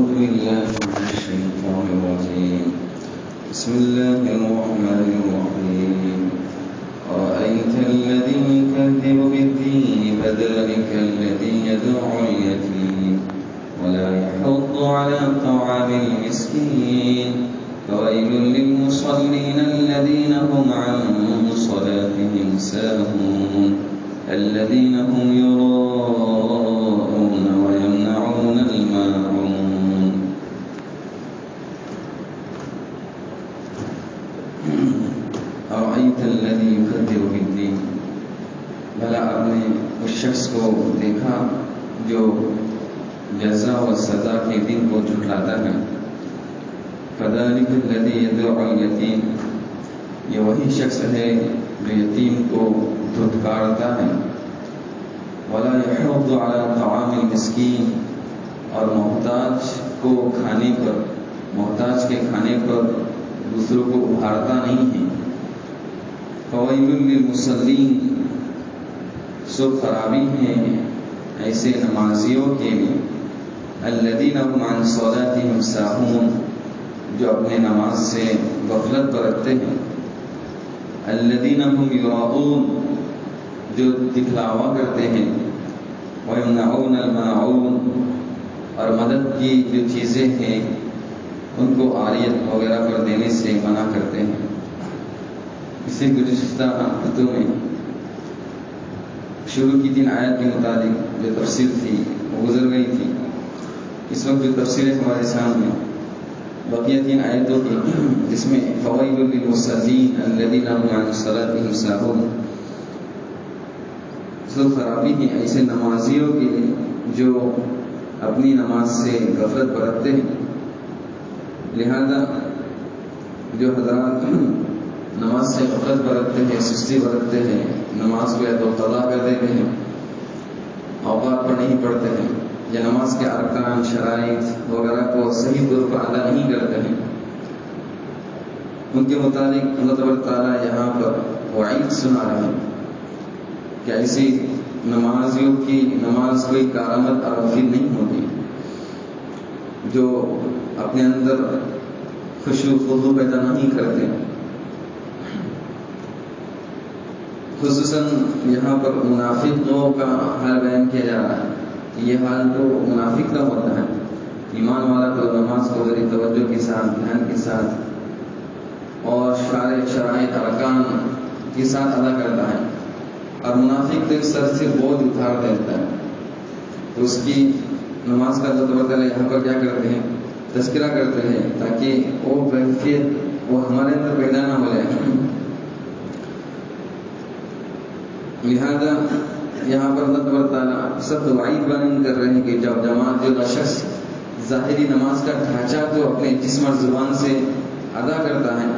أعوذ بالله من الشيطان الرجيم. بسم الله الرحمن الرحيم. أرأيت الذي يكذب بالدين فذلك الذي يدعو اليتيم ولا يحض على طعام المسكين فويل للمصلين الذين هم عن صلاتهم ساهون الذين هم يراءون ويمنعون الماعون. أرأيت الذي يكذب بالدين، بھلا آپ نے اس شخص کو دیکھا جو جزا و سزا کے دن کو جھٹلاتا ہے. فذلك الذي يدعو اليتيم، یہ وہی شخص ہے جو یتیم کو دھتکارتا ہے. ولا يحض على طعام المسكين، اور محتاج کے کھانے پر دوسروں کو ابھارتا نہیں ہے. فویل للمصلین، سو خرابی ہے ایسے نمازیوں کے لیے. الذین هم عن صلاتهم ساہون، جو اپنے نماز سے غفلت برتتے ہیں. الذین هم یراؤون، جو دکھلاوا کرتے ہیں. ویمنعون الماعون، اور مدد کی جو چیزیں ہیں ان کو عاریت وغیرہ پر دینے سے منع کرتے ہیں. اسی گزشتہ خطوں میں شروع کی 3 آیت کے متعلق جو تفصیل تھی وہ گزر گئی تھی. اس وقت جو تفصیل ہے ہمارے سامنے بقیہ 3 آیتوں کی، جس میں فویل للمصلین الذین هم عن صلاتهم ساہون، سو خرابی ہے ایسے نمازیوں کے لیے جو اپنی نماز سے غفلت برتتے ہیں. لہذا جو حضرات نماز سے غفلت برتتے ہیں، سستی برتتے ہیں، نماز کو یا تو قضا کر دیتے ہیں، اوقات پر نہیں پڑھتے ہیں، یا نماز کے ارکان شرائط وغیرہ کو صحیح طور پر ادا نہیں کرتے ہیں، ان کے متعلق اللہ تبارک تعالیٰ یہاں پر وعید سنا رہے ہیں کہ ایسی نمازیوں کی نماز کوئی کارآمد اور مفید نہیں ہوتی، جو اپنے اندر خشوع خضوع پیدا نہیں کرتے. خصوصاً یہاں پر منافقوں کا حال بیان کیا جا رہا ہے. یہ حال تو منافق کا ہوتا ہے. ایمان والا تو نماز کو ذری توجہ کے ساتھ، دھیان کے ساتھ اور شرائط ارکان کے ساتھ ادا کرتا ہے، اور منافق تو سر سے بوجھ اٹھا دیتا ہے. تو اس کی نماز کا اللہ تبارک تعالیٰ یہاں پر کیا کرتے ہیں، تذکرہ کرتے ہیں تاکہ وہ کیفیت وہ ہمارے اندر پیدا نہ ہو جائے. لہذا یہاں پر اللہ تبارک تعالیٰ سب وعید بیان کر رہے ہیں کہ جب جماعت جو شخص ظاہری نماز کا ڈھانچہ تو اپنے جسم اور زبان سے ادا کرتا ہے،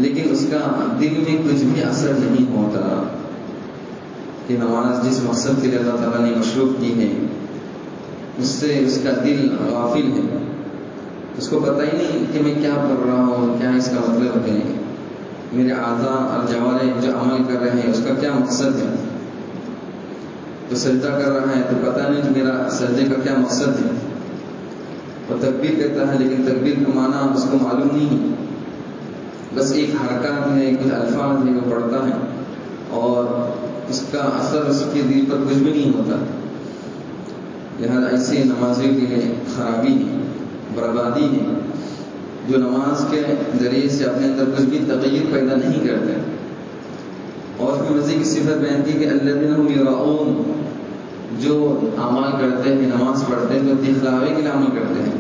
لیکن اس کا دل میں کچھ بھی اثر نہیں ہوتا کہ نماز جس مقصد کے لیے اللہ تعالیٰ نے مشروع کی ہے اس سے اس کا دل غافل ہے. اس کو پتہ ہی نہیں کہ میں کیا پڑھ رہا ہوں، کیا اس کا مطلب ہے، میرے اعضاء اور جوارح جو عمل کر رہے ہیں اس کا کیا مقصد ہے. تو سجدہ کر رہا ہے تو پتہ نہیں کہ میرا سجدے کا کیا مقصد ہے. وہ تکبیر کہتا ہے لیکن تکبیر کا معنی اس کو معلوم نہیں ہے، بس ایک حرکات ہے، کچھ الفاظ ہے وہ پڑھتا ہے اور اس کا اثر اس کے دل پر کچھ بھی نہیں ہوتا. لہذا ایسے نمازیوں کے لیے خرابی ہے، بربادی ہے، جو نماز کے ذریعے سے اپنے اندر کچھ بھی تغیر پیدا نہیں کرتے. اور پھر مزید کی صفت بیان کی کہ الذین هم یراؤون، جو اعمال کرتے ہیں، نماز پڑھتے ہیں تو دکھلاوے کے لیے عمل کرتے ہیں.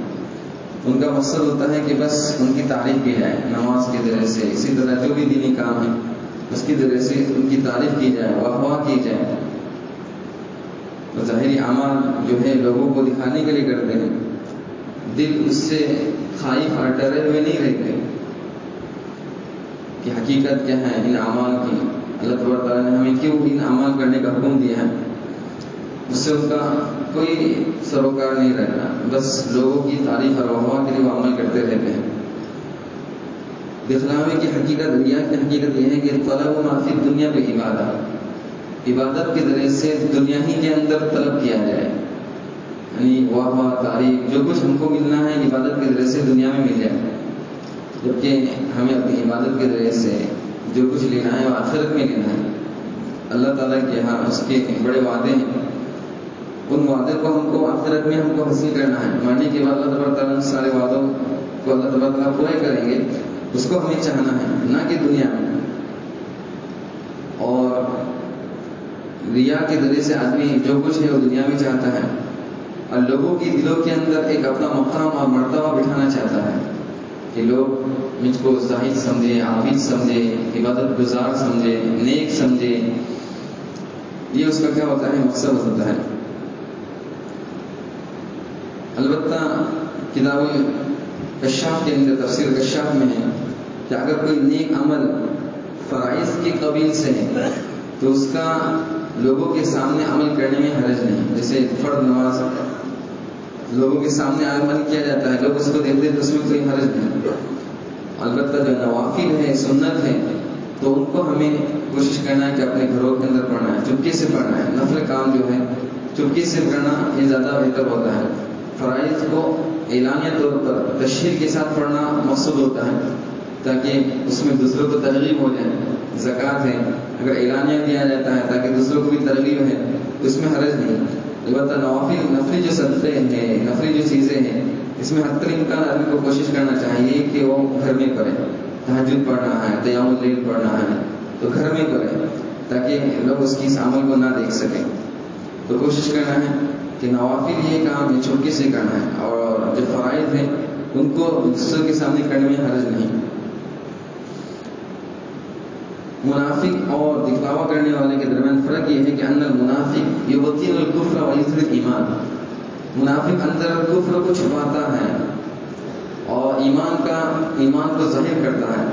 ان کا مقصد ہوتا ہے کہ بس ان کی تعریف کی جائے نماز کے ذریعے سے. اسی طرح جو بھی دینی کام ہے اس کی ذریعے سے ان کی تعریف کی جائے، واہ واہ کی جائے. ظاہری اعمال جو ہے لوگوں کو دکھانے کے لیے کرتے ہیں، دل اس سے خائف اور ڈرے ہوئے نہیں رہتے کہ حقیقت کیا ہے ان اعمال کی. اللہ تبارک تعالیٰ نے ہمیں کیوں ان اعمال کرنے کا حکم دیا ہے، اس سے ان کا کوئی سروکار نہیں رہتا، بس لوگوں کی تعریف اور واہ کے لیے وہ عمل کرتے رہتے ہیں. دکھلاوے کی حقیقت، ریا کی حقیقت یہ ہے کہ طلب ما فی دنیا پہ عبادت کے ذریعے سے دنیا ہی کے اندر طلب کیا جائے، یعنی واہ تعریف جو کچھ ہم کو ملنا ہے عبادت کے ذریعے سے دنیا میں مل جائے، جبکہ ہمیں اپنی عبادت کے ذریعے سے جو کچھ لینا ہے وہ آخرت میں لینا ہے۔ اللہ تعالیٰ کے یہاں اس کے بڑے وعدے ہیں، ان وعدے کو ہم کو آخرت میں ہم کو حاصل کرنا ہے۔ مرنے کے بعد اللہ تبارک تعالیٰ سارے وعدوں کو اللہ تبارک تعالیٰ پورے کریں گے، اس کو ہمیں چاہنا ہے، نہ کہ دنیا میں۔ اور ریا کے ذریعے سے آدمی جو کچھ ہے وہ دنیا میں چاہتا ہے، اور لوگوں کی دلوں کے اندر ایک اپنا مقام اور مرتبہ بٹھانا چاہتا ہے کہ لوگ مجھ کو زاہد سمجھے، عابد سمجھے، عبادت گزار سمجھے، نیک سمجھے۔ یہ اس کا کیا ہوتا ہے؟ مقصد ہوتا ہے۔ البتہ کتاب کشاف کے اندر تفسیر کشاف میں ہے کہ اگر کوئی نیک عمل فرائض کے قبیل سے ہے تو اس کا لوگوں کے سامنے عمل کرنے میں حرج نہیں۔ جیسے فرض نماز لوگوں کے سامنے عمل کیا جاتا ہے، لوگ اس کو دیکھتے ہیں تو اس میں کوئی حرج نہیں۔ البتہ جو نوافل ہے، سنت ہے، تو ان کو ہمیں کوشش کرنا ہے کہ اپنے گھروں کے اندر پڑھنا ہے، چپکے سے پڑھنا ہے۔ نفل کام جو ہے چپکے سے پڑھنا یہ زیادہ بہتر ہوتا ہے۔ فرائض کو اعلانیہ طور پر تشہیر کے ساتھ پڑھنا مقصود ہوتا ہے تاکہ اس میں دوسروں کو ترغیب ہو جائے۔ زکوٰۃ ہے، اگر اعلانیہ دیا جاتا ہے تاکہ دوسروں کو بھی ترغیب ہے تو اس میں حرج نہیں۔ البتہ نفلی جو صدقے ہیں، نفلی جو چیزیں ہیں، اس میں حد الامکان آدمی کو کوشش کرنا چاہیے کہ وہ گھر میں کرے۔ تہجد پڑھنا ہے، قیام اللیل پڑھنا ہے تو گھر میں کرے تاکہ لوگ اس کی اس عمل کو نہ دیکھ سکیں۔ تو کوشش کرنا ہے کہ نوافل یہ کام چھپکے سے کرنا ہے، اور جو فرائض ہیں ان کو دوسروں کے سامنے کرنے میں حرج نہیں۔ منافق اور دکھلاوا کرنے والے کے درمیان فرق یہ ہے کہ ان المنافق یبطن الکفر ویظہر الایمان، منافق اندر کفر کو چھپاتا ہے اور ایمان کو ظاہر کرتا ہے،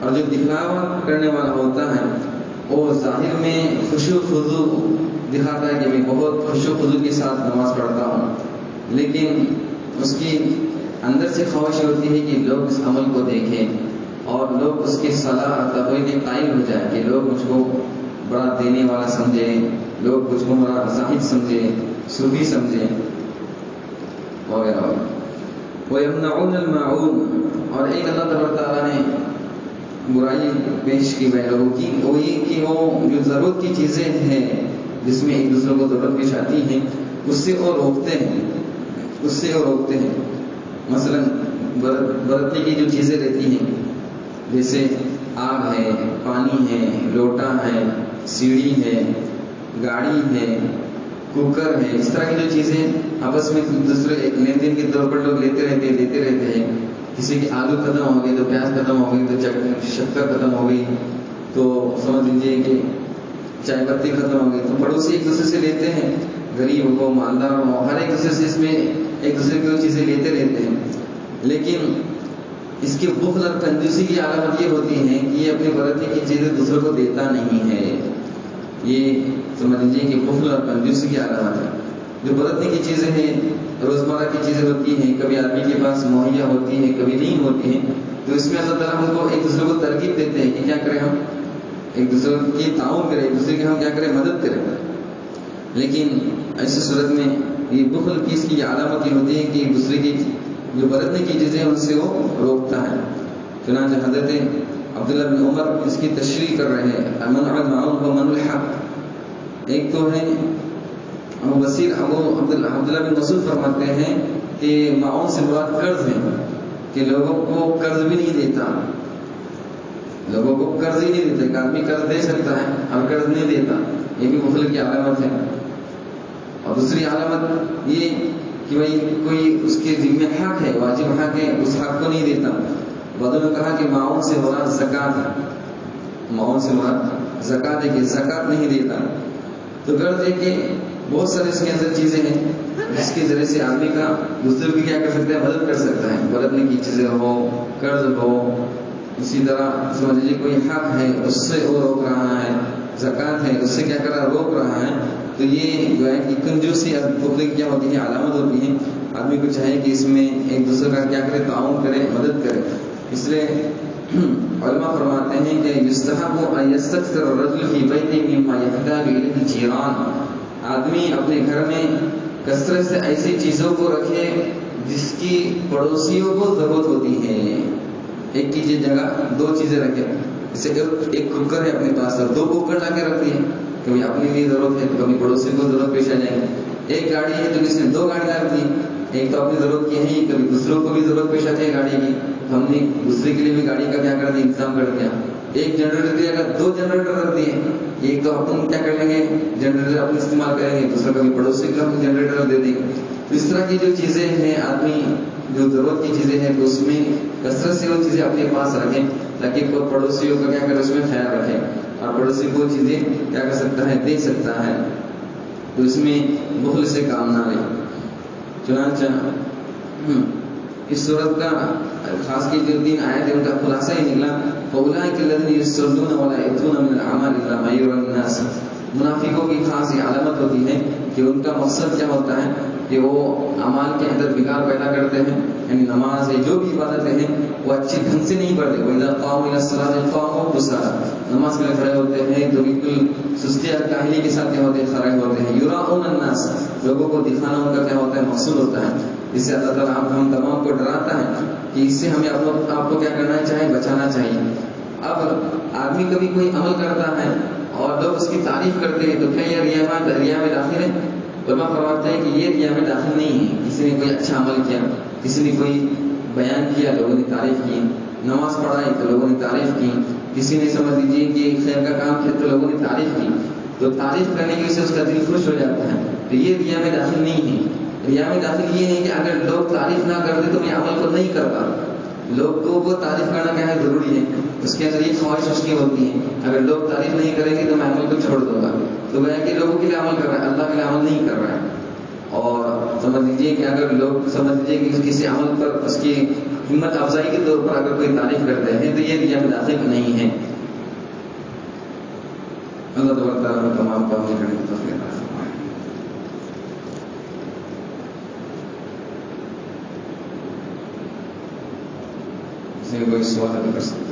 اور جو دکھلاوا کرنے والا ہوتا ہے وہ ظاہر میں خشوع خضوع دکھاتا ہے کہ میں بہت خشوع خضوع کے ساتھ نماز پڑھتا ہوں، لیکن اس کی اندر سے خواہش ہوتی ہے کہ لوگ اس عمل کو دیکھیں اور لوگ اس کی صلاح اور تقوی کے قائل ہو جائیں، کہ لوگ مجھ کو بڑا دینے والا سمجھیں، لوگ مجھ کو بڑا زاہد سمجھیں، صوفی سمجھیں وغیرہ۔ وَيَمْنَعُونَ الْمَاعُونَ، اور ایک اللہ تبارک تعالیٰ نے برائی پیش کی لوگوں کی، وہ یہ کہ وہ جو ضرورت کی چیزیں ہیں جس میں ایک دوسرے کو ضرورت پیش آتی ہے اس سے اور روکتے ہیں۔ مثلا برتنے کی جو چیزیں رہتی ہیں جیسے آگ ہے، پانی ہے، لوٹا ہے، سیڑھی ہے، گاڑی ہے، کوکر ہے، اس طرح کی جو چیزیں آپس میں دوسرے ایک لین دین کے طور پر لوگ لیتے رہتے ہیں۔ کسی کی آلو ختم ہو گئی تو پیاز ختم ہو گئی تو شکر ختم ہو گئی تو سمجھ لیجیے کہ چائے پتی ختم ہو گئی، تو پڑوسی ایک دوسرے سے لیتے ہیں، غریب ہو مالدار ہو، ہر ایک دوسرے سے اس میں ایک دوسرے کی چیزیں لیتے رہتے ہیں۔ لیکن اس کی بخل اور کنجوسی کی علامت یہ ہوتی ہے کہ یہ اپنی برتنے کی چیزیں دوسروں کو دیتا نہیں ہے۔ یہ سمجھ لیجیے کہ بخل اور کنجوسی کی علامت ہے۔ جو برتنے کی چیزیں ہیں، روزمرہ کی چیزیں ہوتی ہیں، کبھی آدمی کے پاس مہیا ہوتی ہیں، کبھی نہیں ہوتی ہیں، تو اس میں اللہ تعالیٰ ہم کو ایک دوسرے کو ترغیب دیتے ہیں کہ کیا کریں، ہم ایک دوسرے کی تعاون کریں، ایک دوسرے کی ہم کیا کریں، مدد کریں۔ لیکن ایسی صورت میں یہ بخل کی اس کی علامت یہ ہوتی ہے کہ ایک دوسرے کی جو برتنے کی چیزیں ان سے وہ روکتا ہے۔ چنانچہ حضرت عبداللہ بن عمر اس کی تشریح کر رہے ہیں، منع المعروف و منع الحق۔ ایک تو ہے عبداللہ بن مسعود فرماتے ہیں کہ معاون سے مراد قرض ہے، کہ لوگوں کو قرض بھی نہیں دیتا، لوگوں کو قرض ہی نہیں دیتا۔ ایک آدمی قرض دے سکتا ہے اور قرض نہیں دیتا، یہ بھی بخل کی علامت ہے۔ اور دوسری علامت یہ کہ بھائی کوئی اس کے ذمہ حق ہے، واجب حق ہے، اس حق کو نہیں دیتا۔ بعضوں نے کہا کہ معاون سے مراد زکوٰۃ ہے، معاون سے مراد زکوٰۃ ہے کہ زکوٰۃ نہیں دیتا۔ تو قرض ہے کہ بہت سارے اس کے اندر چیزیں ہیں جس کے ذریعے سے آدمی کا دوسروں کی کیا کر سکتا ہے، مدد کر سکتا ہے۔ برتنے کی چیزیں ہو، قرض ہو، اسی طرح سمجھ لیجیے کوئی حق ہے اس سے وہ روک رہا ہے، زکوٰۃ ہے اس سے کیا کر رہا ہے، روک رہا ہے۔ تو یہ جو ہے کہ کنجوسی اور بخل کیا ہوتی ہے، علامت ہوتی ہے۔ آدمی کو چاہیے کہ اس میں ایک دوسرے کا کیا کرے، تعاون کرے، مدد کرے۔ اس لیے علماء فرماتے ہیں کہ یستحب ان یستکثر الرجل فی بیتہ مما یحتاج الیہ الجیران، آدمی اپنے گھر میں کثرت سے ایسی چیزوں کو رکھے جس کی پڑوسیوں کو ضرورت ہوتی ہے. ایک کی جگہ دو چیزیں رکھے, جیسے ایک کوکر ہے اپنے پاس, دو کوکر لا کے رکھ دیے, کبھی اپنے لیے ضرورت ہے تو کبھی پڑوسیوں کو ضرورت پیش آ جائے گی. ایک گاڑی ہے تو کس نے دو گاڑی رکھ دی, ایک تو اپنی ضرورت کی ہے ہی, کبھی دوسروں کو بھی ضرورت پیش آتی ہے گاڑی کی, تو ہم نے دوسرے کے لیے بھی گاڑی کا کیا کر دیا, انتظام کر دیا. ایک جنریٹر کی جگہ دو جنریٹر رکھ دیے, ایک تو اپن کیا کر لیں گے جنریٹر اپنے استعمال کریں گے, دوسرا کبھی پڑوسی کے اپنے جنریٹر دے دیں گے. تو اس طرح کی جو چیزیں ہیں آدمی جو ضرورت کی چیزیں ہیں تو اس میں کثرت سے وہ چیزیں اپنے پاس رکھیں تاکہ پڑوسیوں کا کیا کرے اس میں خیال رکھے, اور پڑوسی کو چیزیں کیا کر سکتا ہے, دے سکتا ہے. تو اس میں بخل سے کام نہ لے. چنانچہ اس صورت کا خاص کی جو 3 آیت ہے ان کا خلاصہ ہی نکلا, فَأُولَٰئِكَ الَّذِينَ يُصَلُّونَ وَلَا يَأْتُونَ مِنَ الْأَعْمَالِ إِلَّا مَا يُرَى النَّاسِ. منافقوں کی خاص یہ علامت ہوتی ہے کہ ان کا مقصد کیا ہوتا ہے کہ وہ اعمال کے اندر بگاڑ پیدا کرتے ہیں, یعنی نماز ہے جو بھی عبادتیں ہیں وہ اچھے ڈھنگ سے نہیں پڑھتے. وَإِذَا قَامُوا إِلَى الصَّلَاةِ قَامُوا كُسَالَىٰ, نماز کے لیے کھڑے ہوتے ہیں تو بالکل سستی اور کاہلی کے ساتھ کیا ہوتے ہیں, کھڑے ہوتے ہیں. یُرَاءُونَ النَّاسَ, لوگوں کو دکھانا ان کا کیا ہوتا ہے, مقصود ہوتا ہے. اس سے اللہ تعالیٰ ہم تمام کو ڈراتا ہے کہ اس سے ہمیں آپ کو کیا کرنا چاہیے, بچانا چاہیے. اب آدمی کبھی کوئی عمل کرتا ہے اور لوگ اس کی تعریف کرتے ہیں تو کیا یہ ریا میں داخل ہے؟ علماء فرماتے ہیں کہ یہ ریا میں داخل نہیں ہے. کسی نے کوئی اچھا عمل کیا, کسی نے کوئی بیان کیا, لوگوں نے تعریف کی, نماز پڑھائی تو لوگوں نے تعریف کی, کسی نے سمجھ لیجیے کہ خیر کا کام کیا تو لوگوں نے تعریف کی, تو تعریف کرنے کی وجہ سے اس کا دل خوش ہو جاتا ہے. تو یہ ریا میں داخل نہیں ہے. ریا میں داخل یہ ہے کہ اگر لوگ تعریف نہ کرتے تو میں عمل کو نہیں کرتا. لوگوں کو تعریف کرنا کیا ہے, ضروری ہے. اس کے اندر یہ خواہش اس کی ہوتی ہے اگر لوگ تعریف نہیں کریں گے تو میں عمل کو چھوڑ دوں گا. تو وہ کہ لوگوں کے لیے عمل کر رہا ہے, اللہ کے لیے عمل نہیں کر رہا ہے. اور سمجھ لیجیے کہ اگر لوگ سمجھ لیجیے کہ کسی عمل پر اس کی ہمت افزائی کے طور پر اگر کوئی تعریف کرتے ہیں تو یہ ریا میں داخل نہیں ہے. اللہ تبارک تعالیٰ تمام کام کرنے کی توفیق عطا فرمائے. کوئی سوال کر سکتے